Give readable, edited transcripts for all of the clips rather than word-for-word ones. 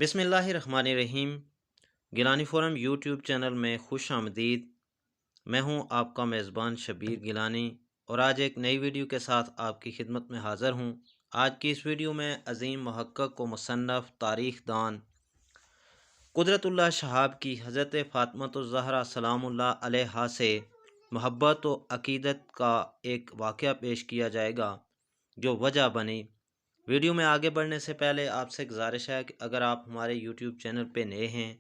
بسم اللہ الرحمن الرحیم۔ گیلانی فورم یوٹیوب چینل میں خوش آمدید۔ میں ہوں آپ کا میزبان شبیر گیلانی اور آج ایک نئی ویڈیو کے ساتھ آپ کی خدمت میں حاضر ہوں۔ آج کی اس ویڈیو میں عظیم محقق و مصنف تاریخ دان قدرت اللہ شہاب کی حضرت فاطمۃ الزہرا سلام اللہ علیہا سے محبت و عقیدت کا ایک واقعہ پیش کیا جائے گا جو وجہ بنی۔ ویڈیو میں آگے بڑھنے سے پہلے آپ سے گزارش ہے کہ اگر آپ ہمارے یوٹیوب چینل پہ نئے ہیں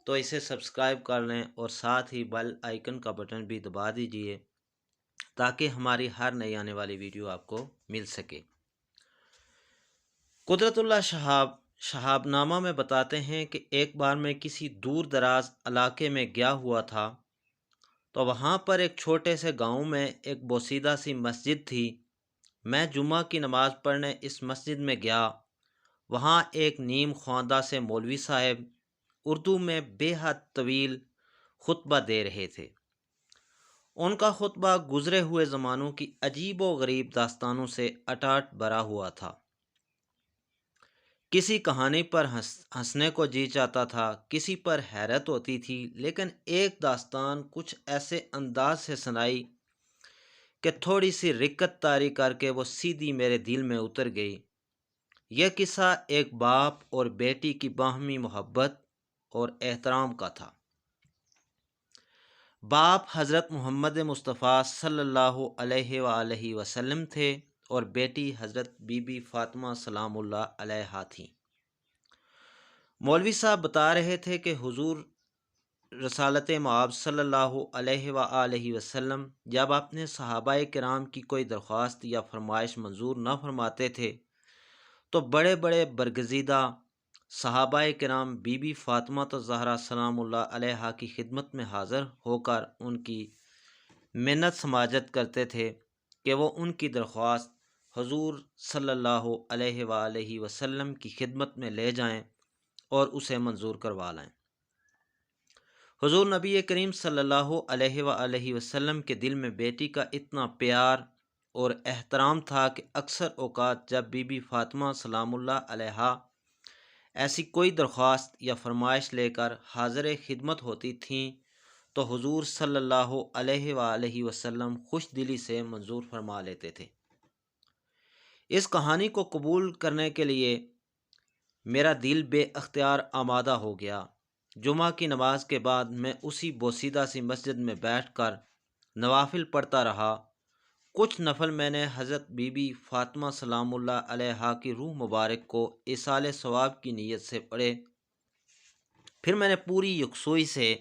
تو اسے سبسکرائب کر لیں اور ساتھ ہی بیل آئیکن کا بٹن بھی دبا دیجئے تاکہ ہماری ہر نئی آنے والی ویڈیو آپ کو مل سکے۔ قدرت اللہ شہاب نامہ میں بتاتے ہیں کہ ایک بار میں کسی دور دراز علاقے میں گیا ہوا تھا تو وہاں پر ایک چھوٹے سے گاؤں میں ایک بوسیدہ سی مسجد تھی۔ میں جمعہ کی نماز پڑھنے اس مسجد میں گیا۔ وہاں ایک نیم خواندہ سے مولوی صاحب اردو میں بے حد طویل خطبہ دے رہے تھے۔ ان کا خطبہ گزرے ہوئے زمانوں کی عجیب و غریب داستانوں سے اٹاٹ بھرا ہوا تھا۔ کسی کہانی پر ہنسنے کو جی چاہتا تھا، کسی پر حیرت ہوتی تھی، لیکن ایک داستان کچھ ایسے انداز سے سنائی کہ تھوڑی سی رکت طاری کر کے وہ سیدھی میرے دل میں اتر گئی۔ یہ قصہ ایک باپ اور بیٹی کی باہمی محبت اور احترام کا تھا۔ باپ حضرت محمد مصطفیٰ صلی اللہ علیہ وآلہ وسلم تھے اور بیٹی حضرت بی بی فاطمہ سلام اللہ علیہا تھیں۔ مولوی صاحب بتا رہے تھے کہ حضور رسالت مآب صلی اللہ علیہ وآلہ وسلم جب اپنے صحابہ کرام کی کوئی درخواست یا فرمائش منظور نہ فرماتے تھے تو بڑے بڑے برگزیدہ صحابہ کرام بی بی فاطمہ الزہرا سلام اللہ علیہا کی خدمت میں حاضر ہو کر ان کی منت سماجت کرتے تھے کہ وہ ان کی درخواست حضور صلی اللہ علیہ وآلہ وسلم کی خدمت میں لے جائیں اور اسے منظور کروا لائیں۔ حضور نبی کریم صلی اللہ علیہ وآلہ وسلم کے دل میں بیٹی کا اتنا پیار اور احترام تھا کہ اکثر اوقات جب بی بی فاطمہ سلام اللہ علیہا ایسی کوئی درخواست یا فرمائش لے کر حاضر خدمت ہوتی تھیں تو حضور صلی اللہ علیہ وآلہ وسلم خوش دلی سے منظور فرما لیتے تھے۔ اس کہانی کو قبول کرنے کے لیے میرا دل بے اختیار آمادہ ہو گیا۔ جمعہ کی نماز کے بعد میں اسی بوسیدہ سی مسجد میں بیٹھ کر نوافل پڑھتا رہا۔ کچھ نفل میں نے حضرت بی بی فاطمہ سلام اللہ علیہا کی روح مبارک کو ایصال ثواب کی نیت سے پڑھے۔ پھر میں نے پوری یکسوئی سے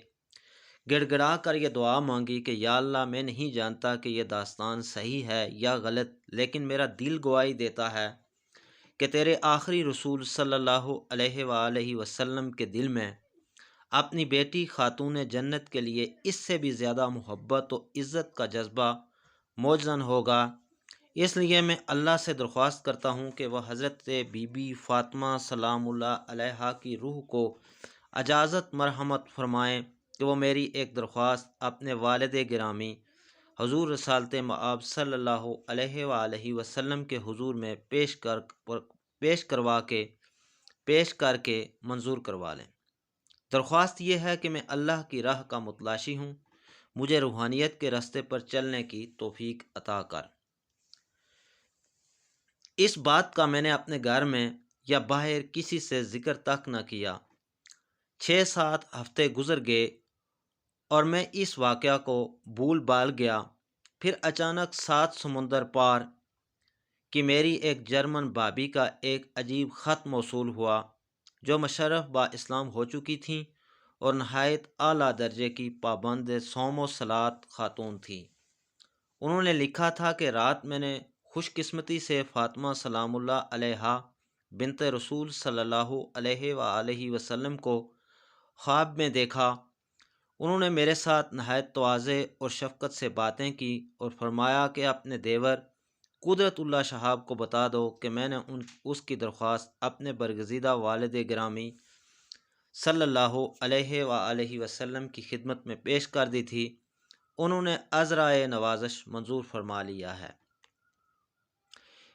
گڑ گڑا کر یہ دعا مانگی کہ یا اللہ، میں نہیں جانتا کہ یہ داستان صحیح ہے یا غلط، لیکن میرا دل گواہی دیتا ہے کہ تیرے آخری رسول صلی اللہ علیہ وآلہ وسلم کے دل میں اپنی بیٹی خاتون جنت کے لیے اس سے بھی زیادہ محبت و عزت کا جذبہ موجزن ہوگا۔ اس لیے میں اللہ سے درخواست کرتا ہوں کہ وہ حضرت بی بی فاطمہ سلام اللہ علیہا کی روح کو اجازت مرحمت فرمائیں کہ وہ میری ایک درخواست اپنے والد گرامی حضور رسالت مآب صلی اللہ علیہ وآلہ وسلم کے حضور میں پیش کر کے منظور کروا لیں۔ درخواست یہ ہے کہ میں اللہ کی راہ کا متلاشی ہوں، مجھے روحانیت کے راستے پر چلنے کی توفیق عطا کر۔ اس بات کا میں نے اپنے گھر میں یا باہر کسی سے ذکر تک نہ کیا۔ 6-7 ہفتے گزر گئے اور میں اس واقعہ کو بھول بھال گیا۔ پھر اچانک 7 سمندر پار کی میری ایک جرمن بھابھی کا ایک عجیب خط موصول ہوا جو مشرف با اسلام ہو چکی تھیں اور نہایت اعلیٰ درجے کی پابند صوم و صلات خاتون تھی۔ انہوں نے لکھا تھا کہ رات میں نے خوش قسمتی سے فاطمہ سلام اللہ علیہا بنت رسول صلی اللہ علیہ وآلہ وسلم کو خواب میں دیکھا۔ انہوں نے میرے ساتھ نہایت تواضع اور شفقت سے باتیں کی اور فرمایا کہ اپنے دیور قدرت اللہ شہاب کو بتا دو کہ میں نے اس کی درخواست اپنے برگزیدہ والد گرامی صلی اللہ علیہ وآلہ وسلم کی خدمت میں پیش کر دی تھی۔ انہوں نے عذرائے نوازش منظور فرما لیا ہے۔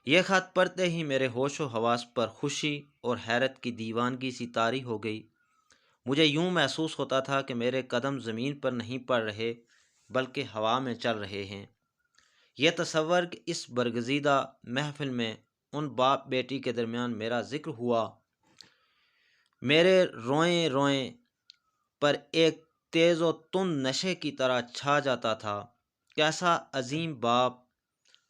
یہ خط پڑھتے ہی میرے ہوش و حواس پر خوشی اور حیرت کی دیوانگی سی طاری ہو گئی۔ مجھے یوں محسوس ہوتا تھا کہ میرے قدم زمین پر نہیں پڑ رہے بلکہ ہوا میں چل رہے ہیں۔ یہ تصور کہ اس برگزیدہ محفل میں ان باپ بیٹی کے درمیان میرا ذکر ہوا، میرے روئیں روئیں پر ایک تیز و تند نشے کی طرح چھا جاتا تھا۔ کیسا عظیم باپ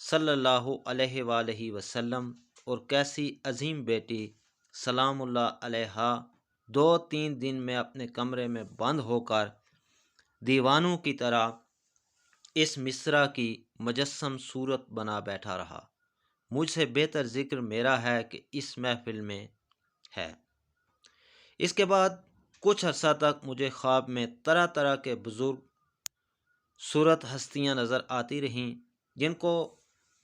صلی اللہ علیہ وآلہ وسلم اور کیسی عظیم بیٹی سلام اللہ علیہا 2-3 دن میں اپنے کمرے میں بند ہو کر دیوانوں کی طرح اس مصرع کی مجسم صورت بنا بیٹھا رہا۔ مجھ سے بہتر ذکر میرا ہے کہ اس محفل میں ہے۔ اس کے بعد کچھ عرصہ تک مجھے خواب میں طرح طرح کے بزرگ صورت ہستیاں نظر آتی رہیں، جن کو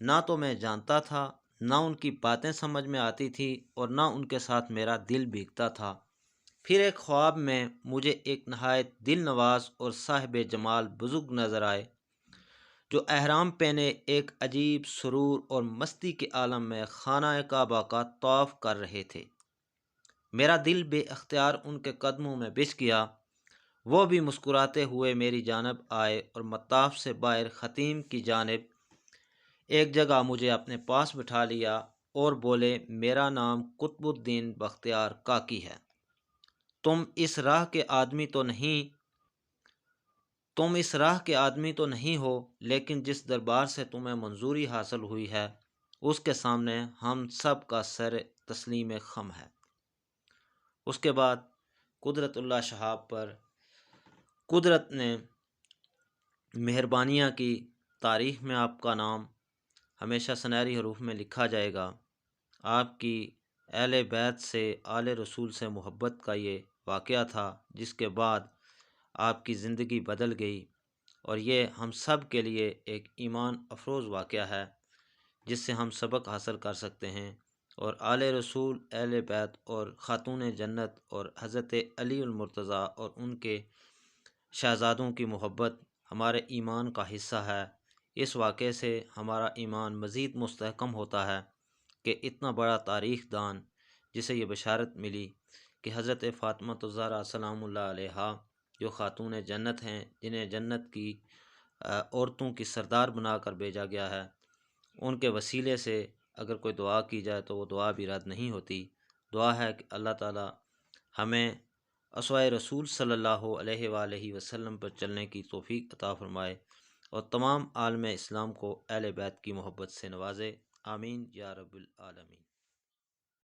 نہ تو میں جانتا تھا، نہ ان کی باتیں سمجھ میں آتی تھی اور نہ ان کے ساتھ میرا دل بھیگتا تھا۔ پھر ایک خواب میں مجھے ایک نہایت دل نواز اور صاحب جمال بزرگ نظر آئے، جو احرام پہنے ایک عجیب سرور اور مستی کے عالم میں خانہ کعبہ کا طواف کر رہے تھے۔ میرا دل بے اختیار ان کے قدموں میں بچھ گیا۔ وہ بھی مسکراتے ہوئے میری جانب آئے اور مطاف سے باہر خطیم کی جانب ایک جگہ مجھے اپنے پاس بٹھا لیا اور بولے، میرا نام قطب الدین بختیار کاکی ہے۔ تم اس راہ کے آدمی تو نہیں ہو، لیکن جس دربار سے تمہیں منظوری حاصل ہوئی ہے اس کے سامنے ہم سب کا سر تسلیم خم ہے۔ اس کے بعد قدرت اللہ شہاب پر قدرت نے مہربانیاں کی، تاریخ میں آپ کا نام ہمیشہ سنہری حروف میں لکھا جائے گا۔ آپ کی اہل بیت سے، آل رسول سے محبت کا یہ واقعہ تھا، جس کے بعد آپ کی زندگی بدل گئی، اور یہ ہم سب کے لیے ایک ایمان افروز واقعہ ہے جس سے ہم سبق حاصل کر سکتے ہیں۔ اور آل رسول، اہل بیت اور خاتون جنت اور حضرت علی المرتضیٰ اور ان کے شہزادوں کی محبت ہمارے ایمان کا حصہ ہے۔ اس واقعے سے ہمارا ایمان مزید مستحکم ہوتا ہے کہ اتنا بڑا تاریخ دان جسے یہ بشارت ملی کہ حضرت فاطمہ الزہرا سلام اللہ علیہا، جو خاتون جنت ہیں، جنہیں جنت کی عورتوں کی سردار بنا کر بھیجا گیا ہے، ان کے وسیلے سے اگر کوئی دعا کی جائے تو وہ دعا بھی رد نہیں ہوتی۔ دعا ہے کہ اللہ تعالی ہمیں اسوۂ رسول صلی اللہ علیہ وآلہ وسلم پر چلنے کی توفیق عطا فرمائے اور تمام عالم اسلام کو اہل بیت کی محبت سے نوازے۔ آمین یا رب العالمین۔